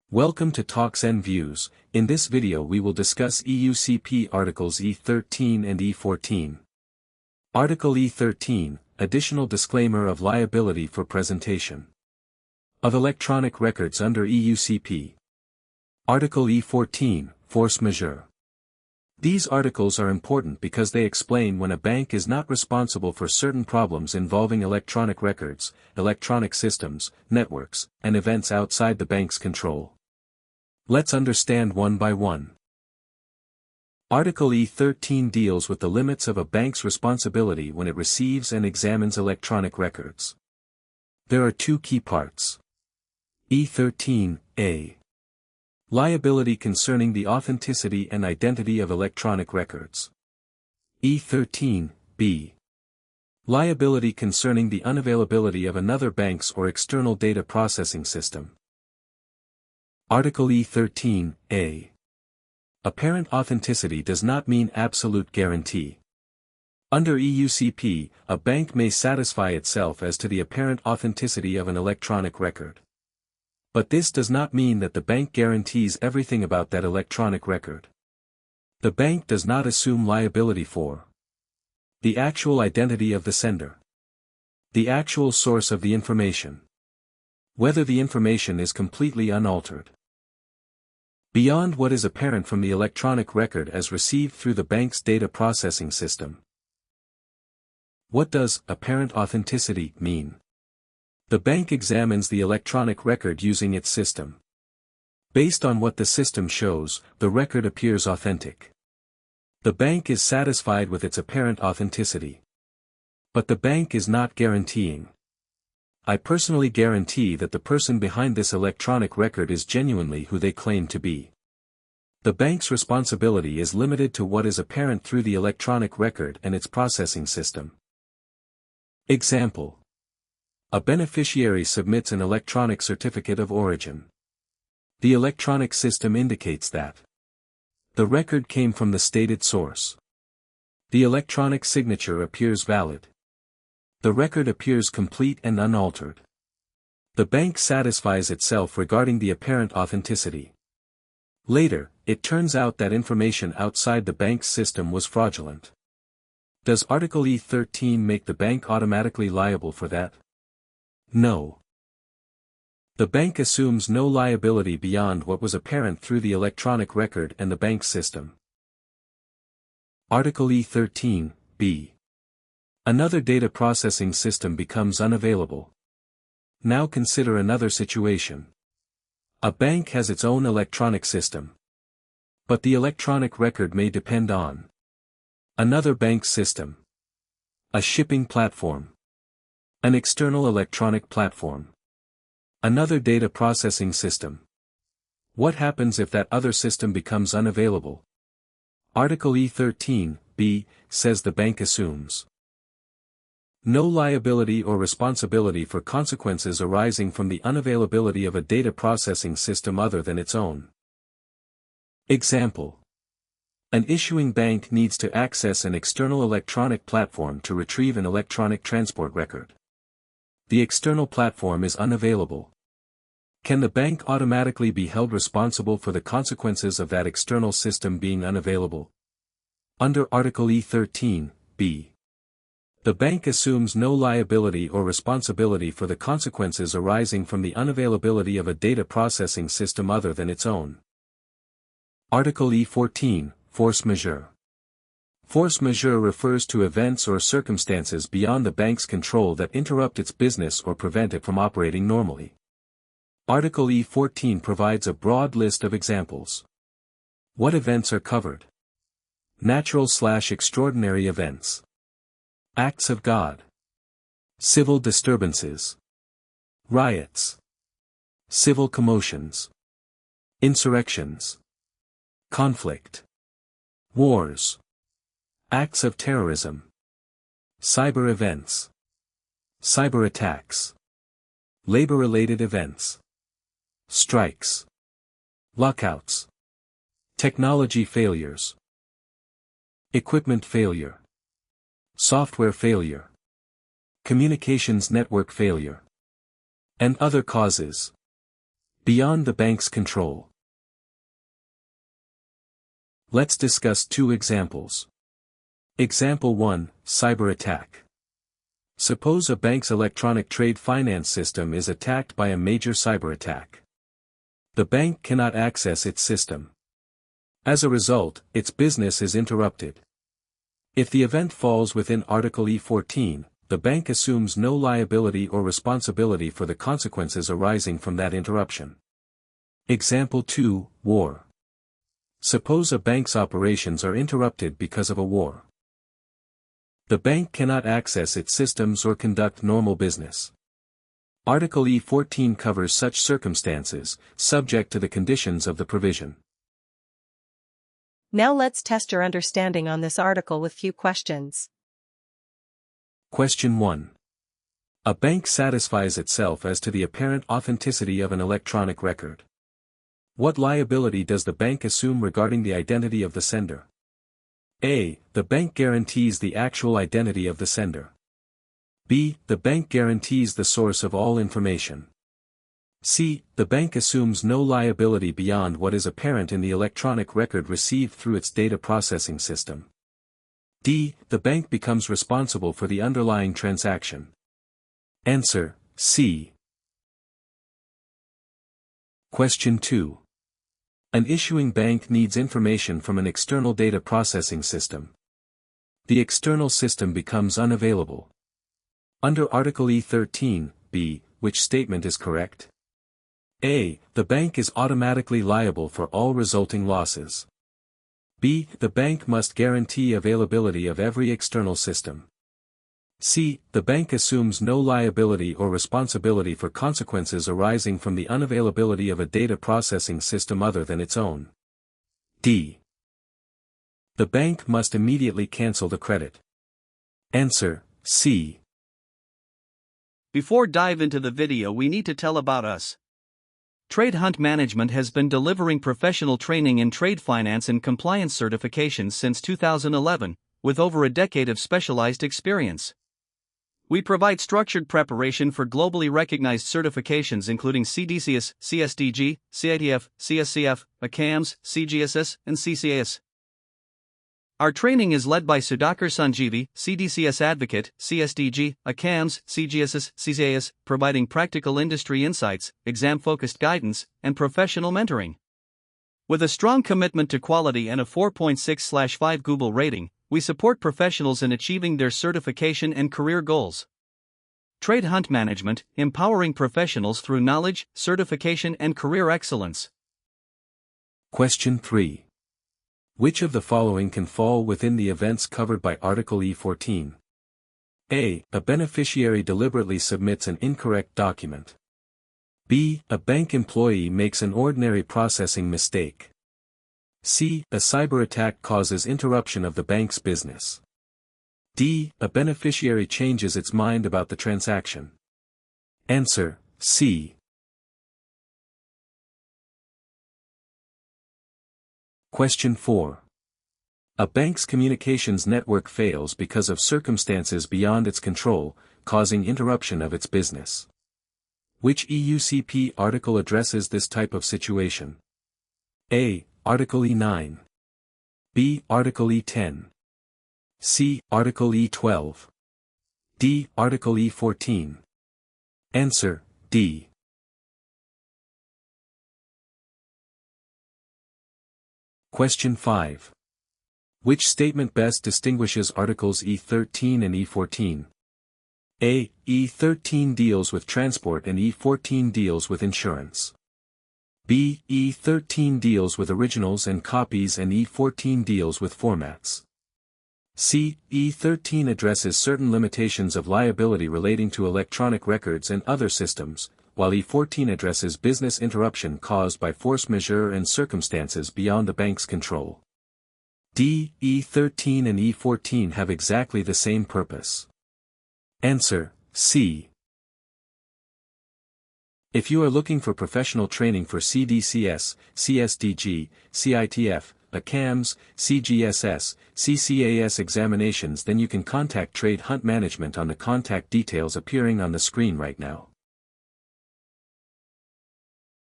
Welcome to Talks and Views. In this video we will discuss eUCP Articles E13 and E14. Article E13, Additional Disclaimer of Liability for Presentation of Electronic Records under eUCP. Article E14, Force Majeure. These articles are important because they explain when a bank is not responsible for certain problems involving electronic records, electronic systems, networks, and events outside the bank's control. Let's understand one by one. Article E13 deals with the limits of a bank's responsibility when it receives and examines electronic records. There are two key parts. E13a. Liability concerning the authenticity and identity of electronic records. E13b. Liability concerning the unavailability of another bank's or external data processing system. Article E13a. Apparent authenticity does not mean absolute guarantee. Under eUCP, a bank may satisfy itself as to the apparent authenticity of an electronic record. But this does not mean that the bank guarantees everything about that electronic record. The bank does not assume liability for the actual identity of the sender, the actual source of the information, whether the information is completely unaltered, beyond what is apparent from the electronic record as received through the bank's data processing system. What does apparent authenticity mean? The bank examines the electronic record using its system. Based on what the system shows, the record appears authentic. The bank is satisfied with its apparent authenticity. But the bank is not guaranteeing. I personally guarantee that the person behind this electronic record is genuinely who they claim to be. The bank's responsibility is limited to what is apparent through the electronic record and its processing system. Example. A beneficiary submits an electronic certificate of origin. The electronic system indicates that the record came from the stated source. The electronic signature appears valid. The record appears complete and unaltered. The bank satisfies itself regarding the apparent authenticity. Later, it turns out that information outside the bank's system was fraudulent. Does Article E13 make the bank automatically liable for that? No. The bank assumes no liability beyond what was apparent through the electronic record and the bank's system. Article E13b. Another data processing system becomes unavailable. Now consider another situation. A bank has its own electronic system. But the electronic record may depend on another bank's system, a shipping platform, an external electronic platform, another data processing system. What happens if that other system becomes unavailable? Article E13b says the bank assumes no liability or responsibility for consequences arising from the unavailability of a data processing system other than its own. Example. An issuing bank needs to access an external electronic platform to retrieve an electronic transport record. The external platform is unavailable. Can the bank automatically be held responsible for the consequences of that external system being unavailable? Under Article E13b. The bank assumes no liability or responsibility for the consequences arising from the unavailability of a data processing system other than its own. Article E14, Force Majeure. Force majeure refers to events or circumstances beyond the bank's control that interrupt its business or prevent it from operating normally. Article E14 provides a broad list of examples. What events are covered? Natural/extraordinary events. Acts of God. Civil disturbances. Riots. Civil commotions. Insurrections. Conflict. Wars. Acts of terrorism. Cyber events. Cyber attacks. Labor-related events. Strikes. Lockouts. Technology failures. Equipment failure. Software failure. Communications network failure. And other causes. Beyond the bank's control. Let's discuss two examples. Example 1, Cyber Attack. Suppose a bank's electronic trade finance system is attacked by a major cyber attack. The bank cannot access its system. As a result, its business is interrupted. If the event falls within Article E14, the bank assumes no liability or responsibility for the consequences arising from that interruption. Example 2, War. Suppose a bank's operations are interrupted because of a war. The bank cannot access its systems or conduct normal business. Article E14 covers such circumstances, subject to the conditions of the provision. Now let's test your understanding on this article with few questions. Question 1. A bank satisfies itself as to the apparent authenticity of an electronic record. What liability does the bank assume regarding the identity of the sender? A. The bank guarantees the actual identity of the sender. B. The bank guarantees the source of all information. C. The bank assumes no liability beyond what is apparent in the electronic record received through its data processing system. D. The bank becomes responsible for the underlying transaction. Answer, C. Question 2. An issuing bank needs information from an external data processing system. The external system becomes unavailable. Under Article E13, B, which statement is correct? A. The bank is automatically liable for all resulting losses. B. The bank must guarantee availability of every external system. C. The bank assumes no liability or responsibility for consequences arising from the unavailability of a data processing system other than its own. D. The bank must immediately cancel the credit. Answer, C. Before dive into the video, we need to tell about us. Trade Hunt Management has been delivering professional training in trade finance and compliance certifications since 2011, with over a decade of specialized experience. We provide structured preparation for globally recognized certifications including CDCS, CSDG, CITF, CSCF, ACAMS, CGSS, and CCAS. Our training is led by Sudhakar Sanjeevi, CDCS Advocate, CSDG, ACAMS, CGSS, CCAS, providing practical industry insights, exam-focused guidance, and professional mentoring. With a strong commitment to quality and a 4.6/5 Google rating, we support professionals in achieving their certification and career goals. Trade Hunt Management, empowering professionals through knowledge, certification, and career excellence. Question 3. Which of the following can fall within the events covered by Article E14? A. A beneficiary deliberately submits an incorrect document. B. A bank employee makes an ordinary processing mistake. C. A cyber attack causes interruption of the bank's business. D. A beneficiary changes its mind about the transaction. Answer, C. Question 4. A bank's communications network fails because of circumstances beyond its control, causing interruption of its business. Which eUCP article addresses this type of situation? A. Article E9. B. Article E10. C. Article E12. D. Article E14. Answer, D. Question 5. Which statement best distinguishes Articles E13 and E14? A. E13 deals with transport and E14 deals with insurance. B. E13 deals with originals and copies and E14 deals with formats. C. E13 addresses certain limitations of liability relating to electronic records and other systems, while E14 addresses business interruption caused by force majeure and circumstances beyond the bank's control. D. E13 and E14 have exactly the same purpose. Answer, C. If you are looking for professional training for CDCS, CSDG, CITF, ACAMS, CGSS, CCAS examinations, then you can contact Trade Hunt Management on the contact details appearing on the screen right now.